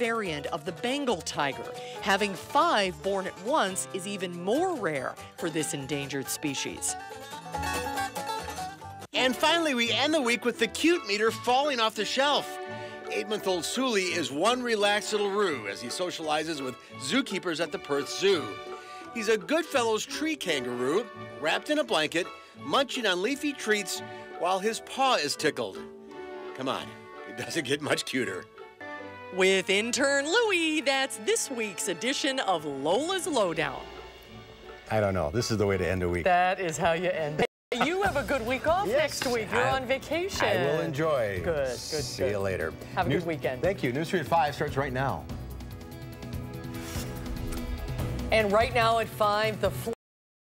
variant of the Bengal tiger. Having 5 born at once is even more rare for this endangered species. And finally, we end the week with the cute meter falling off the shelf. 8-month-old Sully is one relaxed little roo as he socializes with zookeepers at the Perth Zoo. He's a Goodfellows tree kangaroo, wrapped in a blanket, munching on leafy treats while his paw is tickled. Come on, it doesn't get much cuter. With intern Louie, that's this week's edition of Lola's Lowdown. I don't know. This is the way to end a week. That is how you end it. You have a good week off next week. You're on vacation. I will enjoy. Good. See you later. Have a good weekend. Thank you. News 3 at 5 starts right now. And right now at 5, the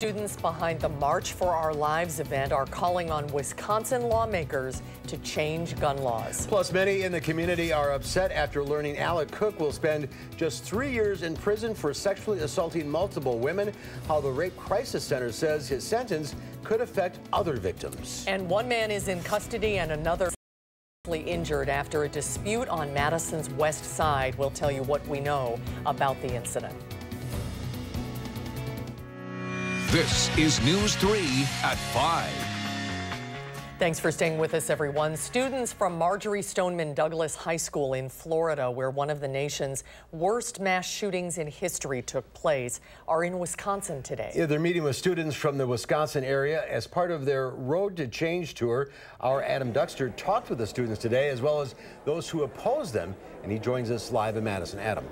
students behind the March for Our Lives event are calling on Wisconsin lawmakers to change gun laws. Plus, many in the community are upset after learning Alec Cook will spend just 3 years in prison for sexually assaulting multiple women. How the Rape Crisis Center says his sentence could affect other victims. And one man is in custody and another injured after a dispute on Madison's west side. We'll tell you what we know about the incident. This is News 3 at 5. Thanks for staying with us, everyone. Students from Marjorie Stoneman Douglas High School in Florida, where one of the nation's worst mass shootings in history took place, are in Wisconsin today. Yeah, they're meeting with students from the Wisconsin area as part of their Road to Change tour. Our Adam Duxter talked with the students today, as well as those who oppose them, and he joins us live in Madison. Adam.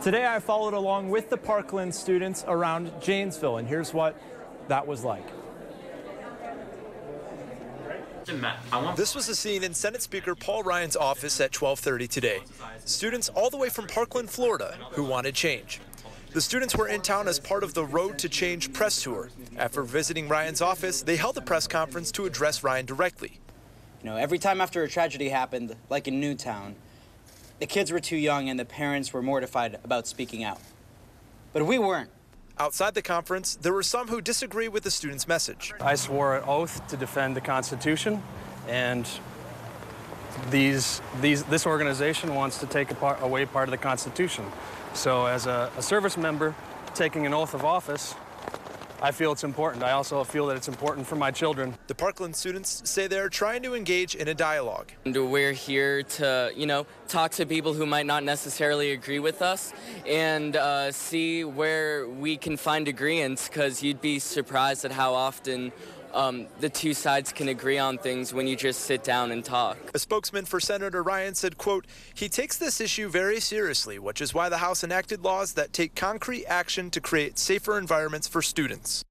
Today I followed along with the Parkland students around Janesville, and here's what that was like. This was the scene in Senate Speaker Paul Ryan's office at 12:30 today. Students all the way from Parkland, Florida, who wanted change. The students were in town as part of the Road to Change press tour. After visiting Ryan's office, they held a press conference to address Ryan directly. You know, every time after a tragedy happened, like in Newtown, the kids were too young and the parents were mortified about speaking out. But we weren't. Outside the conference, there were some who disagree with the students' message. I swore an oath to defend the Constitution, and this organization wants to take away part of the Constitution. So as a service member taking an oath of office, I feel it's important. I also feel that it's important for my children. The Parkland students say they're trying to engage in a dialogue. We're here to, talk to people who might not necessarily agree with us and see where we can find agreements, because you'd be surprised at how often the two sides can agree on things when you just sit down and talk. A spokesman for Senator Ryan said, quote, he takes this issue very seriously, which is why the House enacted laws that take concrete action to create safer environments for students.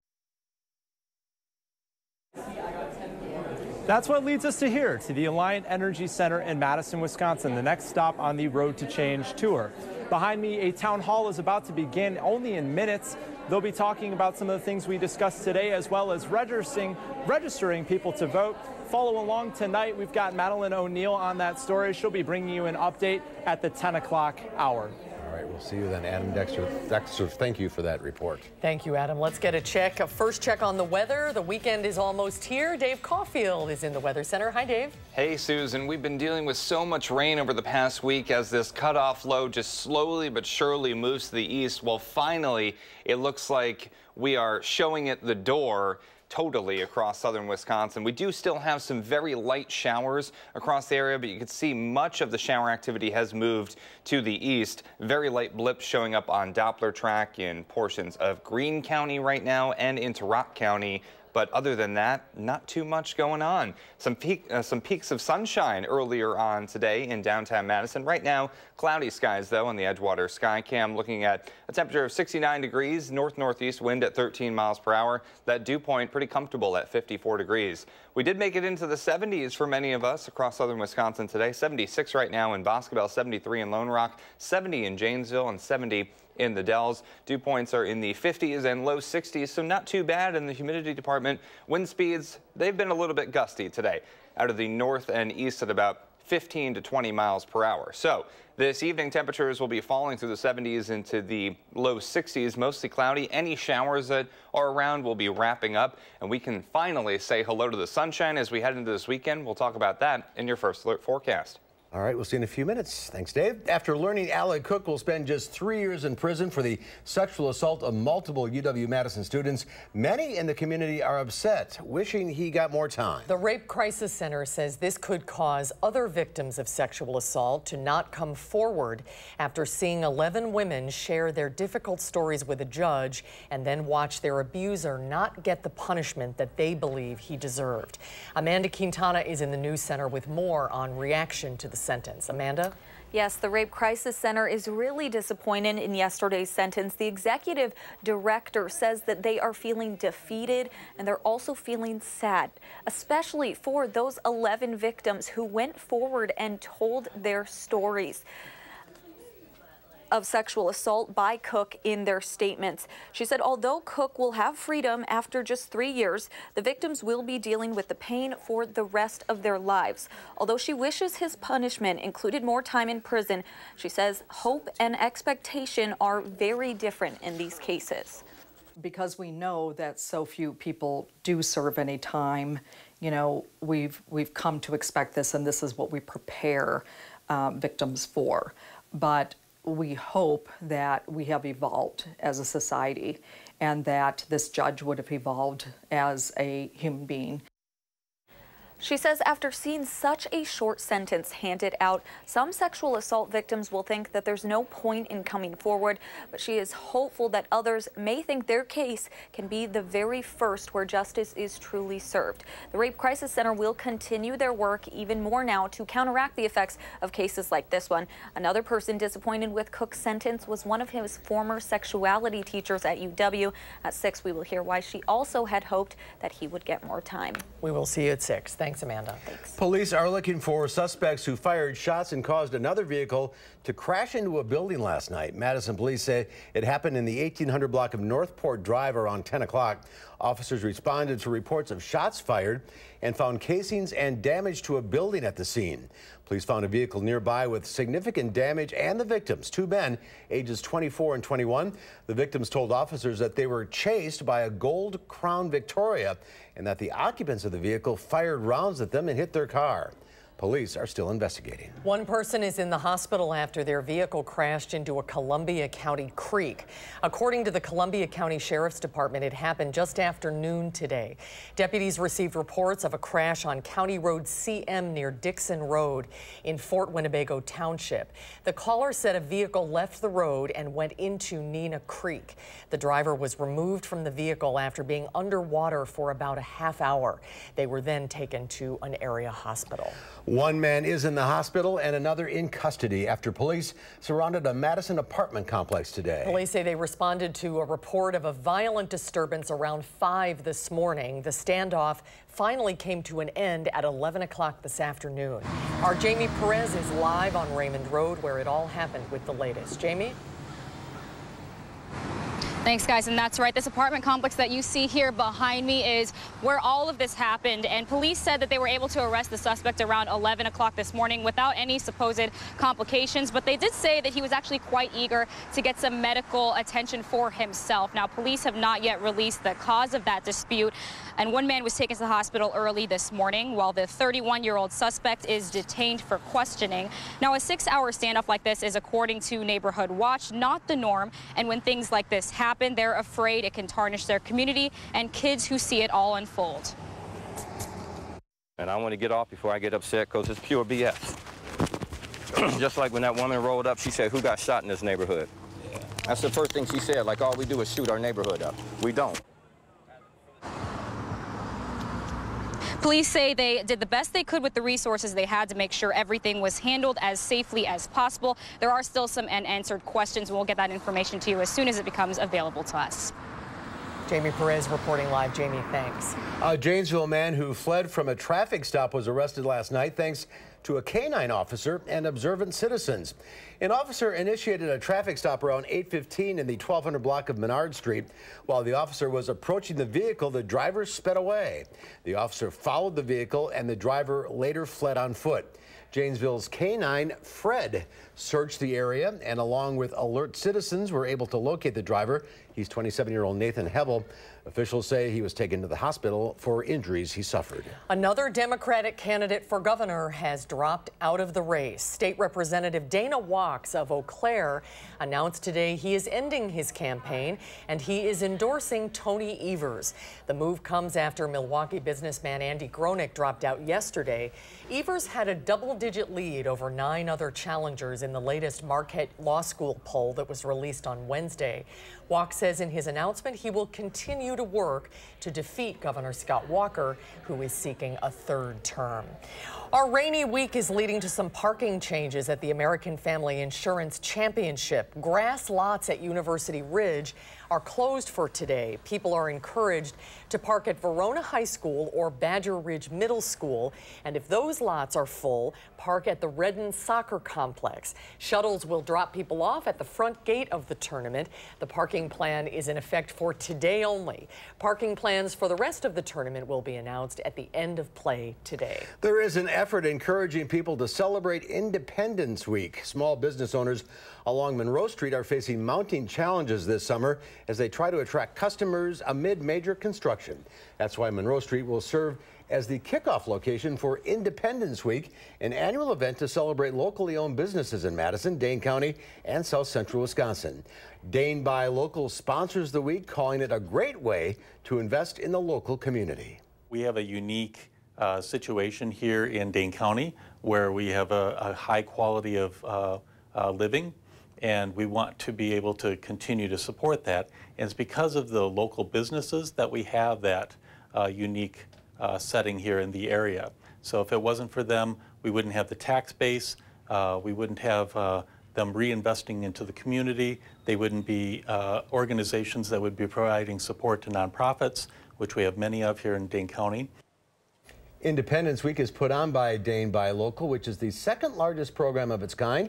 That's what leads us to here, to the Alliant Energy Center in Madison, Wisconsin, the next stop on the Road to Change tour. Behind me, a town hall is about to begin only in minutes. They'll be talking about some of the things we discussed today, as well as registering people to vote. Follow along tonight. We've got Madeline O'Neill on that story. She'll be bringing you an update at the 10 o'clock hour. All right, we'll see you then, Adam Dexter. Dexter, thank you for that report. Thank you, Adam. Let's get a first check on the weather. The weekend is almost here. Dave Caulfield is in the Weather Center. Hi, Dave. Hey, Susan. We've been dealing with so much rain over the past week as this cutoff low just slowly but surely moves to the east. Well, finally, it looks like we are showing it the door totally across southern Wisconsin. We do still have some very light showers across the area, but you can see much of the shower activity has moved to the east. Very light blips showing up on Doppler track in portions of Greene County right now and into Rock County. But other than that, not too much going on. Some peaks of sunshine earlier on today in downtown Madison. Right now, cloudy skies, though, on the Edgewater Sky Cam, looking at a temperature of 69 degrees, north-northeast wind at 13 miles per hour. That dew point pretty comfortable at 54 degrees. We did make it into the 70s for many of us across southern Wisconsin today. 76 right now in Boscobel, 73 in Lone Rock, 70 in Janesville, and 70 in the Dells. Dew points are in the 50s and low 60s, so not too bad in the humidity department. Wind speeds, they've been a little bit gusty today, out of the north and east at about 15 to 20 miles per hour. So this evening, temperatures will be falling through the 70s into the low 60s, mostly cloudy. Any showers that are around will be wrapping up, and we can finally say hello to the sunshine as we head into this weekend. We'll talk about that in your First Alert forecast. All right, we'll see you in a few minutes. Thanks, Dave. After learning Alec Cook will spend just 3 years in prison for the sexual assault of multiple UW-Madison students, many in the community are upset, wishing he got more time. The Rape Crisis Center says this could cause other victims of sexual assault to not come forward after seeing 11 women share their difficult stories with a judge and then watch their abuser not get the punishment that they believe he deserved. Amanda Quintana is in the news center with more on reaction to the sentence. Amanda? Yes, the Rape Crisis Center is really disappointed in yesterday's sentence. The executive director says that they are feeling defeated and they're also feeling sad, especially for those 11 victims who went forward and told their stories of sexual assault by Cook in their statements. She said although Cook will have freedom after just 3 years, the victims will be dealing with the pain for the rest of their lives. Although she wishes his punishment included more time in prison, she says hope and expectation are very different in these cases. Because we know that so few people do serve any time, you know, we've come to expect this, and this is what we prepare victims for. But we hope that we have evolved as a society and that this judge would have evolved as a human being. She says after seeing such a short sentence handed out, some sexual assault victims will think that there's no point in coming forward, but she is hopeful that others may think their case can be the very first where justice is truly served. The Rape Crisis Center will continue their work even more now to counteract the effects of cases like this one. Another person disappointed with Cook's sentence was one of his former sexuality teachers at UW. At 6, we will hear why she also had hoped that he would get more time. We will see you at 6. Thanks, Amanda. Thanks. Police are looking for suspects who fired shots and caused another vehicle to crash into a building last night. Madison police say it happened in the 1800 block of Northport Drive around 10 o'clock. Officers responded to reports of shots fired and found casings and damage to a building at the scene. Police found a vehicle nearby with significant damage and the victims, 2 men, ages 24 and 21. The victims told officers that they were chased by a gold Crown Victoria and that the occupants of the vehicle fired rounds at them and hit their car. Police are still investigating. One person is in the hospital after their vehicle crashed into a Columbia County creek. According to the Columbia County Sheriff's Department, it happened just after noon today. Deputies received reports of a crash on County Road CM near Dixon Road in Fort Winnebago Township. The caller said a vehicle left the road and went into Neenah Creek. The driver was removed from the vehicle after being underwater for about a half hour. They were then taken to an area hospital. One man is in the hospital and another in custody after police surrounded a Madison apartment complex today. Police say they responded to a report of a violent disturbance around 5 this morning. The standoff finally came to an end at 11 o'clock this afternoon. Our Jamie Perez is live on Raymond Road where it all happened with the latest. Jamie? Thanks, guys, and that's right. This apartment complex that you see here behind me is where all of this happened, and police said that they were able to arrest the suspect around 11 o'clock this morning without any supposed complications, but they did say that he was actually quite eager to get some medical attention for himself. Now, police have not yet released the cause of that dispute, and one man was taken to the hospital early this morning while the 31-year-old suspect is detained for questioning. Now, a 6-hour standoff like this is, according to Neighborhood Watch, not the norm, and when things like this happen, they're afraid it can tarnish their community and kids who see it all unfold. And I want to get off before I get upset because it's pure BS. Just like when that woman rolled up, she said, "Who got shot in this neighborhood?" That's the first thing she said, like all we do is shoot our neighborhood up. We don't. Police say they did the best they could with the resources they had to make sure everything was handled as safely as possible. There are still some unanswered questions. We'll get that information to you as soon as it becomes available to us. Jamie Perez reporting live. Jamie, thanks. A Janesville man who fled from a traffic stop was arrested last night thanks to a canine officer and observant citizens. An officer initiated a traffic stop around 8:15 in the 1200 block of Menard Street. While the officer was approaching the vehicle, the driver sped away. The officer followed the vehicle and the driver later fled on foot. Janesville's K-9 Fred searched the area and along with alert citizens were able to locate the driver. He's 27-year-old Nathan Hevel. Officials say he was taken to the hospital for injuries he suffered. Another Democratic candidate for governor has dropped out of the race. State Representative Dana Wachs of Eau Claire announced today he is ending his campaign and he is endorsing Tony Evers. The move comes after Milwaukee businessman Andy Gronick dropped out yesterday. Evers had a double-digit lead over 9 other challengers in the latest Marquette Law School poll that was released on Wednesday. Wachs says in his announcement he will continue to work to defeat Governor Scott Walker, who is seeking a 3rd term. Our rainy week is leading to some parking changes at the American Family Insurance Championship. Grass lots at University Ridge are closed for today. People are encouraged to park at Verona High School or Badger Ridge Middle School, and if those lots are full, park at the Redden Soccer Complex. Shuttles will drop people off at the front gate of the tournament. The parking plan is in effect for today only. Parking plans for the rest of the tournament will be announced at the end of play today. There is an effort encouraging people to celebrate Independence Week. Small business owners along Monroe Street are facing mounting challenges this summer as they try to attract customers amid major construction. That's why Monroe Street will serve as the kickoff location for Independence Week, an annual event to celebrate locally owned businesses in Madison, Dane County, and South Central Wisconsin. Dane Buy Local sponsors the week, calling it a great way to invest in the local community. We have a unique situation here in Dane County where we have a high quality of living, and we want to be able to continue to support that. And it's because of the local businesses that we have that unique setting here in the area. So if it wasn't for them, we wouldn't have the tax base, we wouldn't have them reinvesting into the community, they wouldn't be organizations that would be providing support to nonprofits, which we have many of here in Dane County. Independence Week is put on by Dane Buy Local, which is the 2nd largest program of its kind.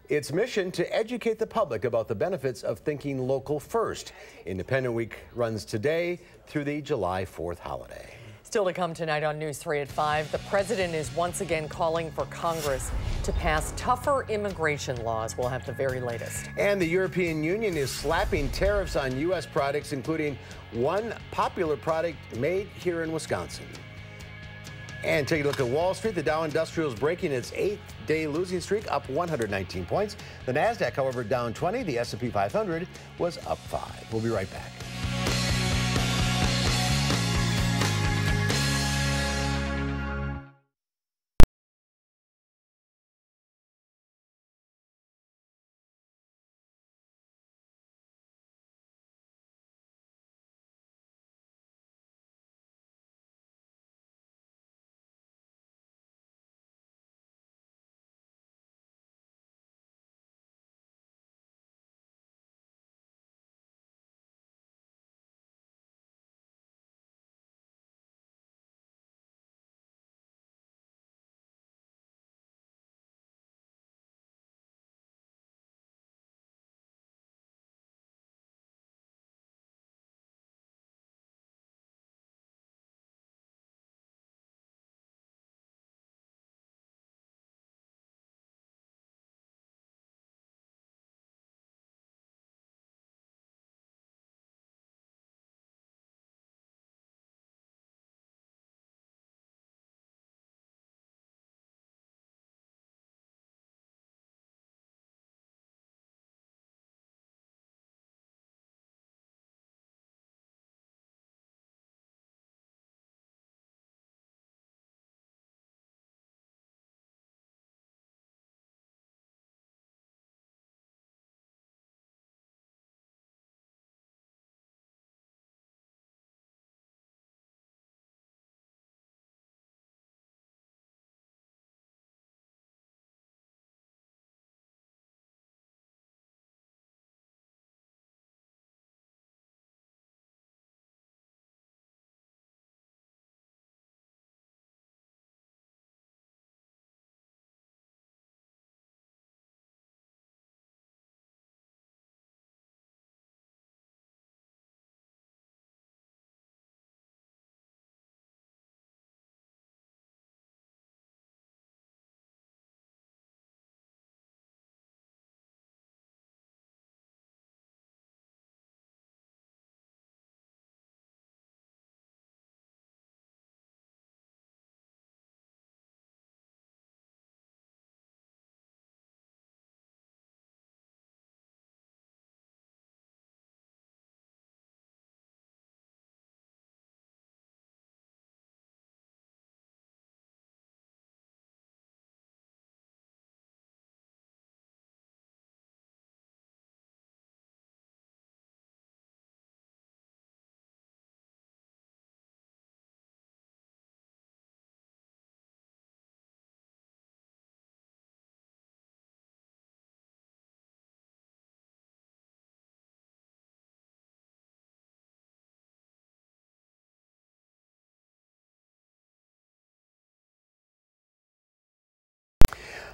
Its mission to educate the public about the benefits of thinking local first. Independence Week runs today through the July 4th holiday. Still to come tonight on News 3 at 5, the president is once again calling for Congress to pass tougher immigration laws. We'll have the very latest. And the European Union is slapping tariffs on U.S. products, including one popular product made here in Wisconsin. And take a look at Wall Street. The Dow Industrial is breaking its 8-day losing streak, up 119 points. The NASDAQ, however, down 20. The S&P 500 was up 5. We'll be right back.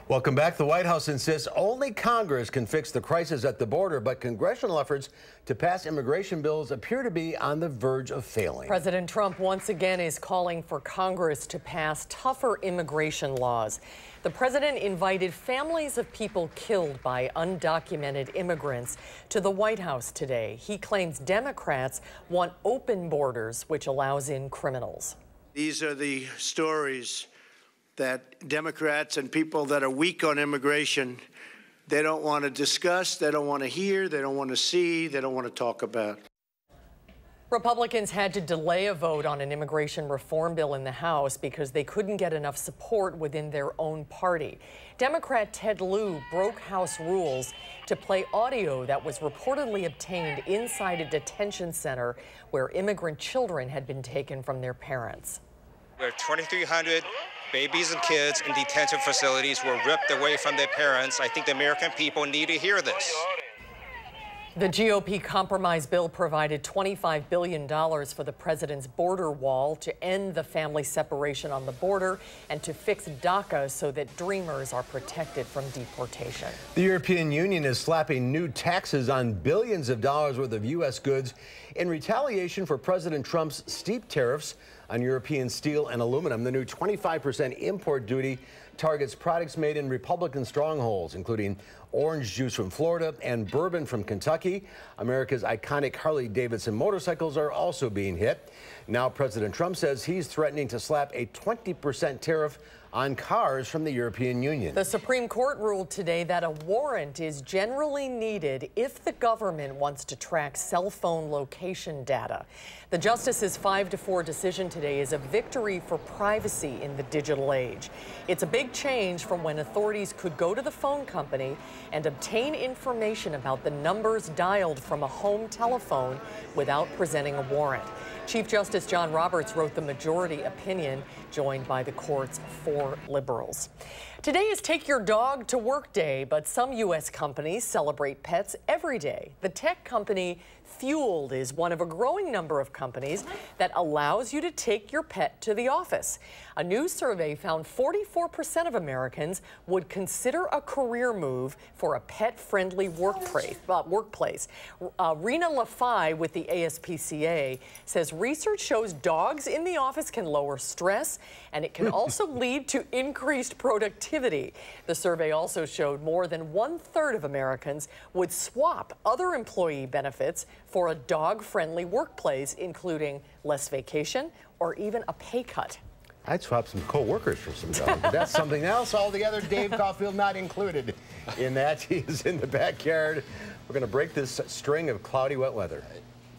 Welcome back. The White House insists only Congress can fix the crisis at the border, but congressional efforts to pass immigration bills appear to be on the verge of failing. President Trump once again is calling for Congress to pass tougher immigration laws. The president invited families of people killed by undocumented immigrants to the White House today. He claims Democrats want open borders, which allows in criminals. These are the stories that Democrats and people that are weak on immigration, they don't want to discuss, they don't want to hear, they don't want to see, they don't want to talk about. Republicans had to delay a vote on an immigration reform bill in the House because they couldn't get enough support within their own party. Democrat Ted Lieu broke House rules to play audio that was reportedly obtained inside a detention center where immigrant children had been taken from their parents. Where 2,300 babies and kids in detention facilities were ripped away from their parents. I think the American people need to hear this. The GOP compromise bill provided $25 billion for the president's border wall to end the family separation on the border and to fix DACA so that dreamers are protected from deportation. The European Union is slapping new taxes on billions of dollars worth of U.S. goods in retaliation for President Trump's steep tariffs on European steel and aluminum. The new 25% import duty targets products made in Republican strongholds, including orange juice from Florida and bourbon from Kentucky. America's iconic Harley-Davidson motorcycles are also being hit. Now President Trump says he's threatening to slap a 20% tariff on cars from the European Union. The Supreme Court ruled today that a warrant is generally needed if the government wants to track cell phone location data. The justice's 5-4 decision today is a victory for privacy in the digital age. It's a big change from when authorities could go to the phone company and obtain information about the numbers dialed from a home telephone without presenting a warrant. Chief Justice John Roberts wrote the majority opinion, joined by the court's 4 liberals. Today is Take Your Dog to Work Day, but some U.S. companies celebrate pets every day. The tech company Fueled is one of a growing number of companies that allows you to take your pet to the office. A new survey found 44% of Americans would consider a career move for a pet-friendly workplace. Rena Lafai with the ASPCA says research shows dogs in the office can lower stress, and it can also lead to increased productivity. The survey also showed more than 1/3 of Americans would swap other employee benefits for a dog-friendly workplace, including less vacation or even a pay cut. I'd swap some co-workers for some dogs, but that's something else altogether. Dave Caulfield not included in that. He's in the backyard. We're going to break this string of cloudy, wet weather.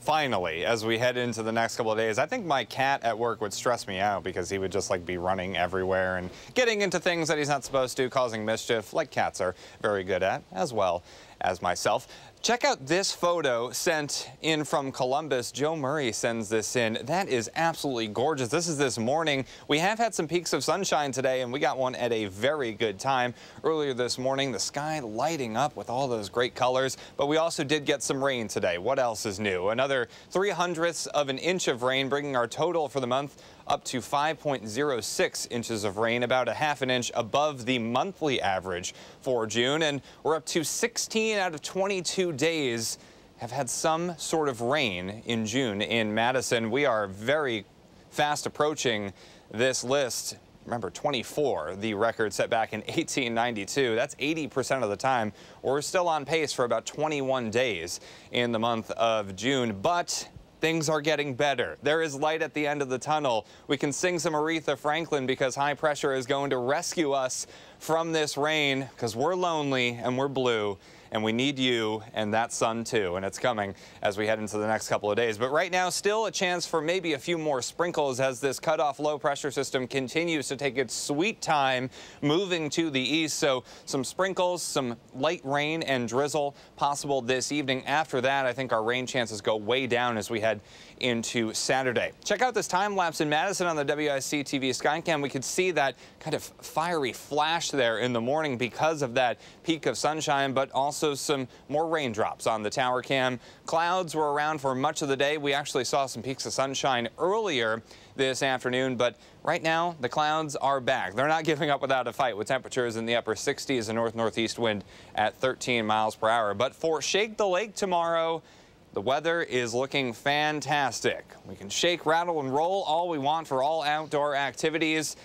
Finally, as we head into the next couple of days, I think my cat at work would stress me out because he would just like be running everywhere and getting into things that he's not supposed to, causing mischief, like cats are very good at, as well as myself. Check out this photo sent in from Columbus. Joe Murray sends this in. That is absolutely gorgeous. This is this morning. We have had some peaks of sunshine today, and we got one at a very good time. Earlier this morning, the sky lighting up with all those great colors, but we also did get some rain today. What else is new? Another 0.03 of an inch of rain, bringing our total for the month up to 5.06 inches of rain, about a ½ an inch above the monthly average for June. And we're up to 16 out of 22 days have had some sort of rain in June in Madison. We are very fast approaching this list. Remember, 24, the record set back in 1892. That's 80% of the time. We're still on pace for about 21 days in the month of June, but things are getting better. There is light at the end of the tunnel. We can sing some Aretha Franklin because high pressure is going to rescue us from this rain, because we're lonely and we're blue. And we need you and that sun too, and it's coming as we head into the next couple of days. But right now, still a chance for maybe a few more sprinkles as this cutoff low pressure system continues to take its sweet time moving to the east. So some sprinkles, some light rain and drizzle possible this evening. After that, I think our rain chances go way down as we head into Saturday. Check out this time lapse in Madison on the WISC-TV Skycam. We could see that kind of fiery flash flash there in the morning because of that peak of sunshine, but also some more raindrops on the tower cam. Clouds were around for much of the day. We actually saw some peaks of sunshine earlier this afternoon, but right now the clouds are back. They're not giving up without a fight, with temperatures in the upper 60s and north-northeast wind at 13 miles per hour. But for Shake the Lake tomorrow, the weather is looking fantastic. We can shake, rattle, and roll all we want for all outdoor activities.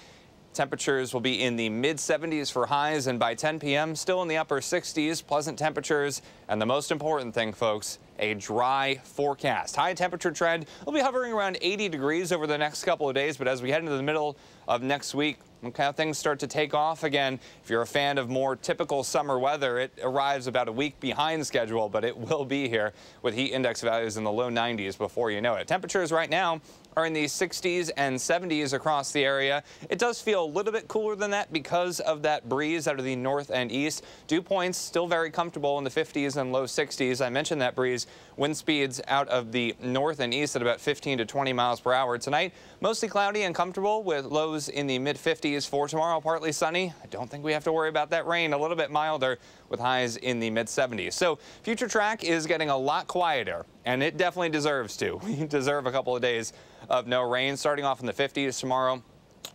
Temperatures will be in the mid-70s for highs, and by 10 p.m. still in the upper 60s, pleasant temperatures. And the most important thing, folks, a dry forecast. High temperature trend will be hovering around 80 degrees over the next couple of days, but as we head into the middle of next week, look how things start to take off again. If you're a fan of more typical summer weather, it arrives about a week behind schedule, but it will be here with heat index values in the low 90s before you know it. Temperatures right now are in the 60s and 70s across the area. It does feel a little bit cooler than that because of that breeze out of the north and east. Dew points still very comfortable in the 50s and low 60s. I mentioned that breeze. Wind speeds out of the north and east at about 15 to 20 miles per hour. Tonight, mostly cloudy and comfortable with lows in the mid-50s. For tomorrow, partly sunny. I don't think we have to worry about that rain. A little bit milder with highs in the mid-70s. So future track is getting a lot quieter, and it definitely deserves to. We deserve a couple of days of no rain. Starting off in the 50s tomorrow,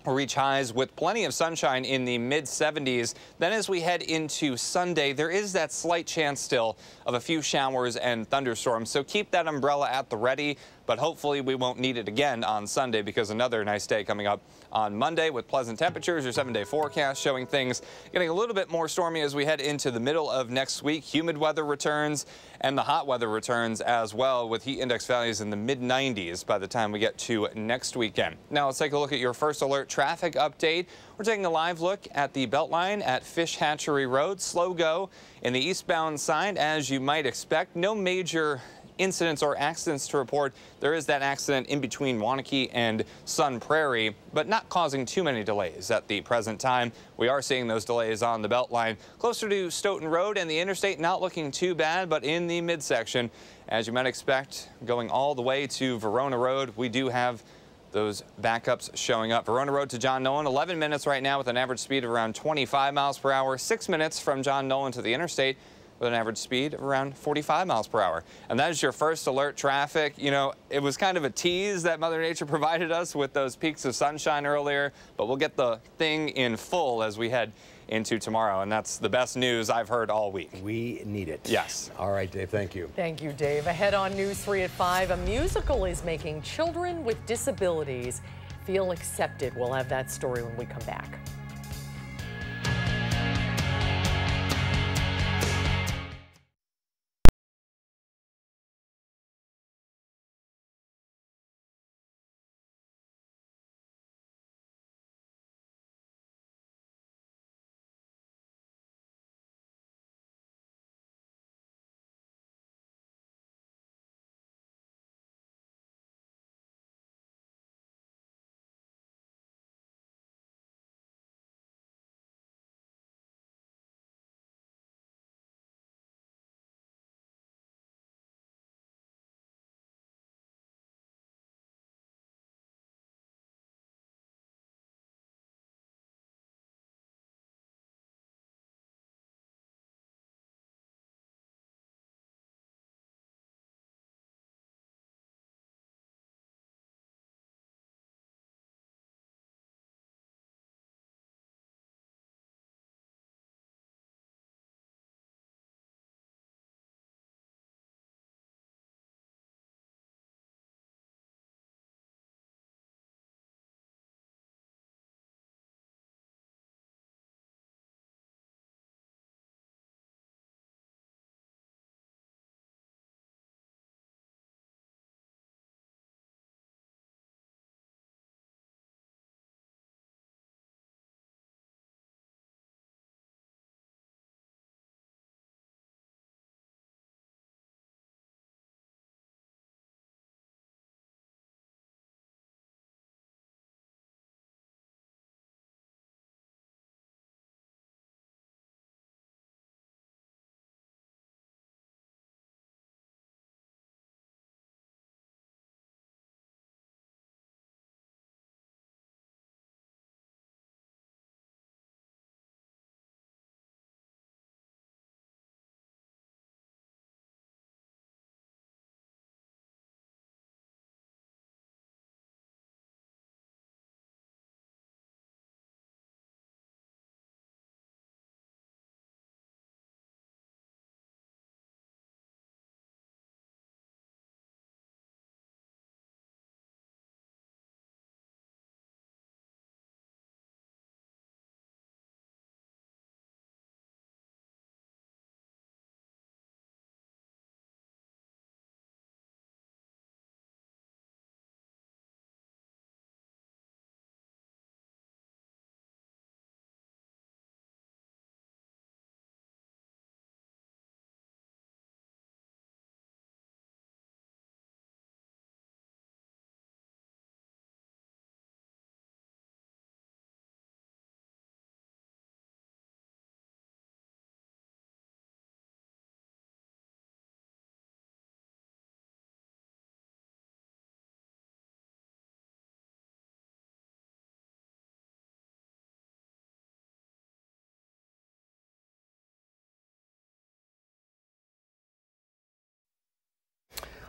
we'll reach highs with plenty of sunshine in the mid-70s. Then as we head into Sunday, there is that slight chance still of a few showers and thunderstorms. So keep that umbrella at the ready, but hopefully we won't need it again on Sunday, because another nice day coming up on Monday with pleasant temperatures. Your 7-day forecast showing things getting a little bit more stormy as we head into the middle of next week. Humid weather returns and the hot weather returns as well, with heat index values in the mid-90s by the time we get to next weekend. Now let's take a look at your first alert traffic update. We're taking a live look at the Beltline at Fish Hatchery Road. Slow go in the eastbound side, as you might expect. No major incidents or accidents to report. There is that accident in between Wanakee and Sun Prairie, but not causing too many delays at the present time. We are seeing those delays on the Beltline closer to Stoughton Road and the interstate, not looking too bad, but in the midsection, as you might expect, going all the way to Verona Road, we do have those backups showing up. Verona Road to John Nolan, 11 minutes right now with an average speed of around 25 miles per hour, 6 minutes from John Nolan to the interstate with an average speed of around 45 miles per hour. And that is your first alert traffic. You know, it was kind of a tease that Mother Nature provided us with those peaks of sunshine earlier, but we'll get the thing in full as we head into tomorrow, and that's the best news I've heard all week. We need it. Yes. All right, Dave, thank you. Thank you, Dave. Ahead on News 3 at 5, a musical is making children with disabilities feel accepted. We'll have that story when we come back.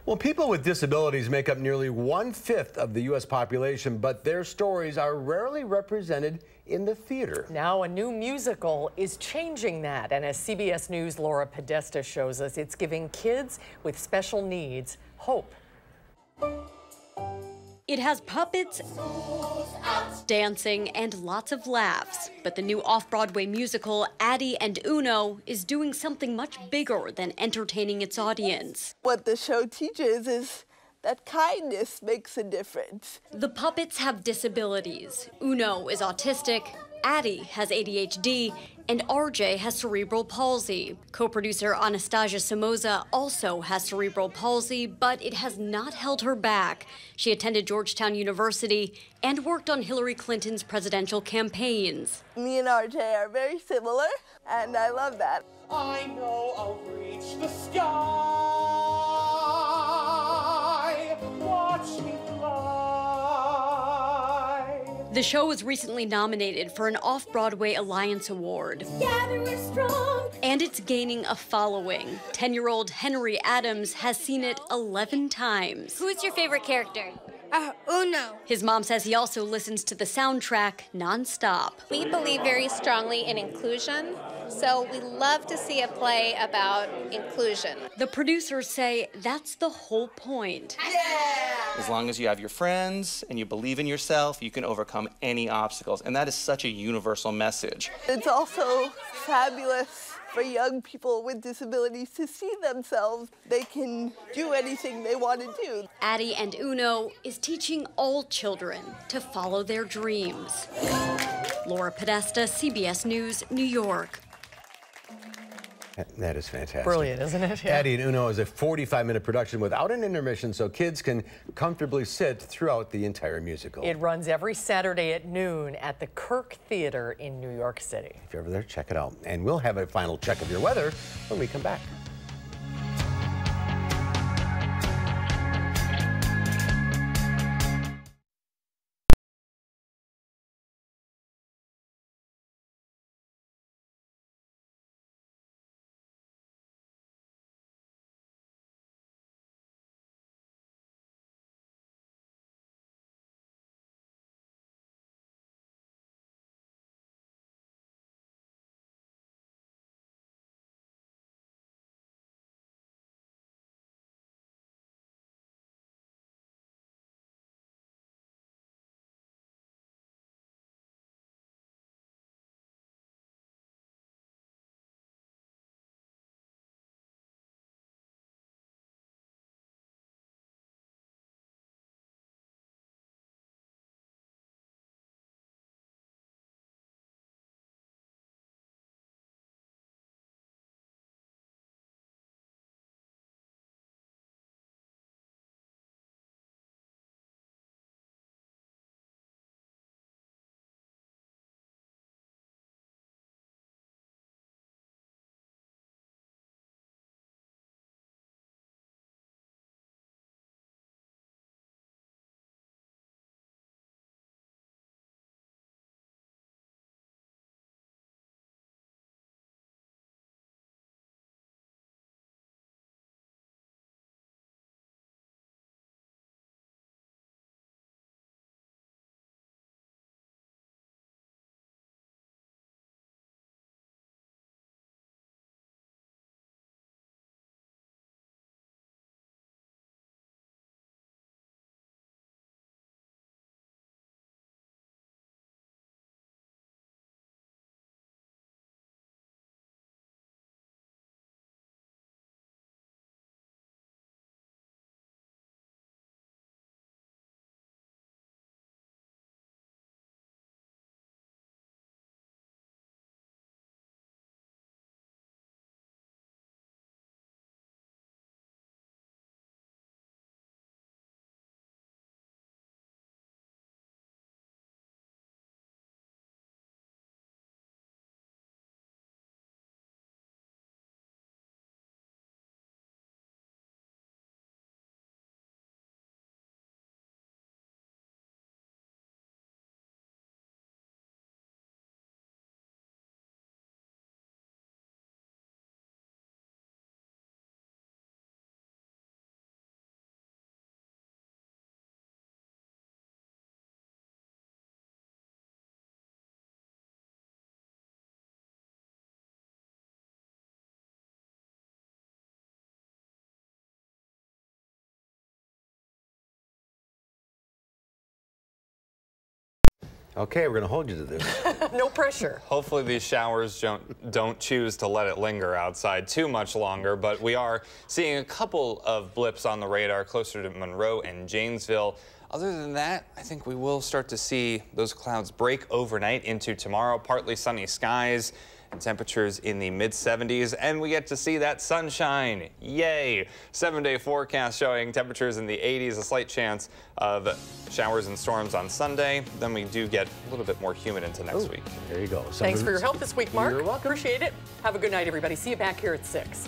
Well, people with disabilities make up nearly 1/5 of the U.S. population, but their stories are rarely represented in the theater. Now a new musical is changing that, and as CBS News' Laura Podesta shows us, it's giving kids with special needs hope. It has puppets, dancing, and lots of laughs. But the new off-Broadway musical, Addie and Uno, is doing something much bigger than entertaining its audience. What the show teaches is that kindness makes a difference. The puppets have disabilities. Uno is autistic, Addie has ADHD, and RJ has cerebral palsy. Co-producer Anastasia Somoza also has cerebral palsy, but it has not held her back. She attended Georgetown University and worked on Hillary Clinton's presidential campaigns. Me and RJ are very similar, and I love that. I know I'll reach the sky. Watch me fly. The show was recently nominated for an Off-Broadway Alliance Award. Together we're strong. And it's gaining a following. 10-year-old Henry Adams has seen it 11 times. Who's your favorite character? Uno. His mom says he also listens to the soundtrack nonstop. We believe very strongly in inclusion, so we love to see a play about inclusion. The producers say that's the whole point. As long as you have your friends and you believe in yourself, you can overcome any obstacles. And that is such a universal message. It's also fabulous for young people with disabilities to see themselves. They can do anything they want to do. Addie and Uno is teaching all children to follow their dreams. Laura Podesta, CBS News, New York. That is fantastic. Brilliant, isn't it? Yeah. Addie and Uno is a 45-minute production without an intermission, so kids can comfortably sit throughout the entire musical. It runs every Saturday at noon at the Kirk Theater in New York City. If you're ever there, check it out. And we'll have a final check of your weather when we come back. Okay, we're going to hold you to this. No pressure. Hopefully these showers don't choose to let it linger outside too much longer, but we are seeing a couple of blips on the radar closer to Monroe and Janesville. Other than that, I think we will start to see those clouds break overnight into tomorrow. Partly sunny skies and temperatures in the mid-70s, and we get to see that sunshine. Yay! 7-day forecast showing temperatures in the 80s, a slight chance of showers and storms on Sunday. Then we do get a little bit more humid into next week. There you go. Thanks for your help this week, Mark. You're welcome. Appreciate it. Have a good night, everybody. See you back here at 6.